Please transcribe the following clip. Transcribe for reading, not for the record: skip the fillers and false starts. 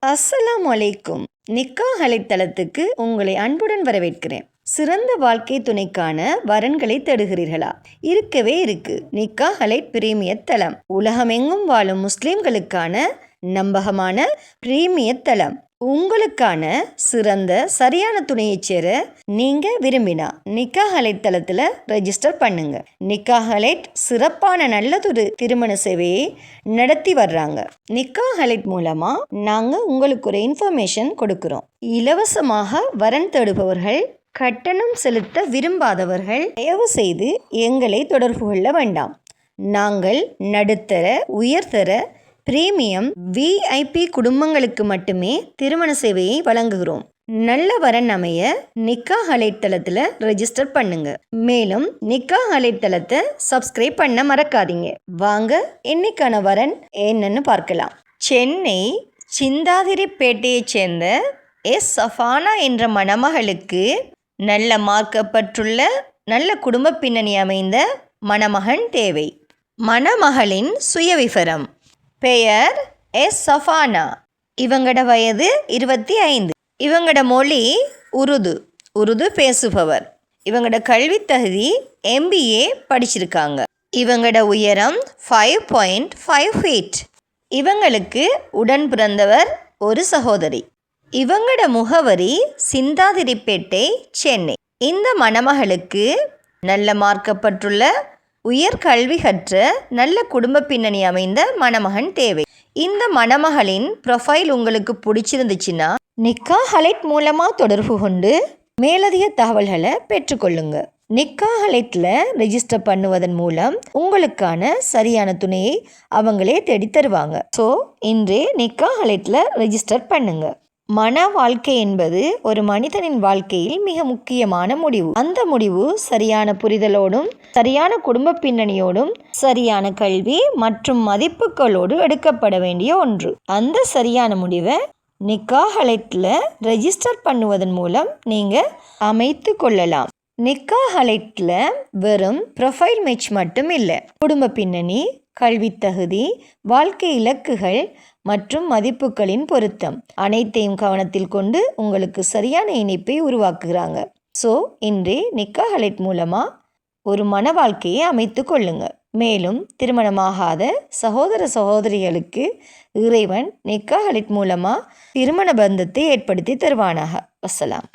அஸ்ஸலாமு அலைக்கும். நிக்காஹ் அலைத்தளத்துக்கு உங்களை அன்புடன் வரவேற்கிறேன். சிறந்த வாழ்க்கை துணைக்கான வரன்களை தேடுகிறீர்களா? இருக்கவே இருக்கு நிக்காஹ் அலைட் பிரீமியர் தளம். உலகமெங்கும் வாழும் முஸ்லிம்களுக்கான நம்பகமான பிரீமியர் தளம். உங்களுக்கான சிறந்த சரியான துணையை சேர நீங்க விரும்பினா நிக்காஹ் அலைட் தளத்துல ரெஜிஸ்டர் பண்ணுங்க. நிக்காஹ் அலைட் சிறப்பான நல்லதொரு திருமண சேவையை நடத்தி வர்றாங்க. நிக்காஹ் அலைட் மூலமா நாங்க உங்களுக்கு ஒரு இன்ஃபர்மேஷன் கொடுக்கிறோம். இலவசமாக வரன் தேடுபவர்கள், கட்டணம் செலுத்த விரும்பாதவர்கள் தயவு செய்து எங்களை தொடர்பு கொள்ள வேண்டாம். நாங்கள் நடுத்தர, உயர்தர, பிரீமியம், விஐபி குடும்பங்களுக்கு மட்டுமே திருமண சேவையை வழங்குகிறோம். நல்ல வரன் அமைய நிக்காஹ் அலைட் தளத்தில் ரெஜிஸ்டர் பண்ணுங்க. மேலும் நிக்காஹ் அலைட் தளத்தை சப்ஸ்கிரைப் பண்ண மறக்காதீங்க. வாங்க இன்னைக்கான வரன் என்னன்னு பார்க்கலாம். சென்னை சிந்தாதிரிப்பேட்டையைச் சேர்ந்த எஸ் சஃபானா என்ற மணமகளுக்கு நல்ல மார்க்கப்பட்டுள்ள நல்ல குடும்ப பின்னணி அமைந்த மணமகன் தேவை. மணமகளின் சுயவிவரம்: பெயர் எஸ் சஃபானா. இவங்கட வயது 25. இவங்கட மொழி உருது பேசுபவர். இவங்கட கல்வி தகுதி MBA படிச்சிருக்காங்க. இவங்கட உயரம் 5.5 feet. இவங்களுக்கு உடன் பிறந்தவர் ஒரு சகோதரி. இவங்கட முகவரி சிந்தாதிரிப்பேட்டை, சென்னை. இந்த மணமகளுக்கு நல்ல மார்க்கப்பட்டுள்ள, உயர் கல்வி கற்ற, நல்ல குடும்ப பின்னணி அமைந்த மணமகன் தேவை. இந்த மணமகளின் ப்ரொஃபைல் உங்களுக்கு பிடிச்சிருந்துச்சுன்னா நிக்காஹ் அலைட் மூலமாக தொடர்பு கொண்டு மேலதிக தகவல்களை பெற்றுக்கொள்ளுங்க. நிக்காஹ் அலைட்டில் ரெஜிஸ்டர் பண்ணுவதன் மூலம் உங்களுக்கான சரியான துணையை அவங்களே தேடி தருவாங்க. ஸோ இன்றே நிக்காஹ் அலைட்டில் ரெஜிஸ்டர் பண்ணுங்க. மன வாழ்க்கை என்பது ஒரு மனிதனின் வாழ்க்கையில் மிக முக்கியமான முடிவு. அந்த முடிவு சரியான புரிதலோடும், சரியான குடும்ப பின்னணியோடும், சரியான கல்வி மற்றும் மதிப்புகளோடு எடுக்கப்பட வேண்டிய ஒன்று. அந்த சரியான முடிவை நிக்காஹ் அலைட்டில் ரெஜிஸ்டர் பண்ணுவதன் மூலம் நீங்கள் அமைத்து கொள்ளலாம். நிக்காஹ் அலைட்டில் வெறும் ப்ரொஃபைல் மேட்ச் மட்டும் இல்லை, குடும்ப பின்னணி, கல்வி தகுதி, வாழ்க்கை இலக்குகள் மற்றும் மதிப்புகளின் பொருத்தம் அனைத்தையும் கவனத்தில் கொண்டு உங்களுக்கு சரியான இணைப்பை உருவாக்குகிறாங்க. ஸோ இன்றே நிக்காஹ் அலைட் மூலமாக ஒரு மன வாழ்க்கையை அமைத்து கொள்ளுங்க. மேலும் திருமணமாகாத சகோதர சகோதரிகளுக்கு இறைவன் நிக்காஹ் அலைட் மூலமாக திருமண பந்தத்தை ஏற்படுத்தி தருவானாக. வஸ்ஸலாம்.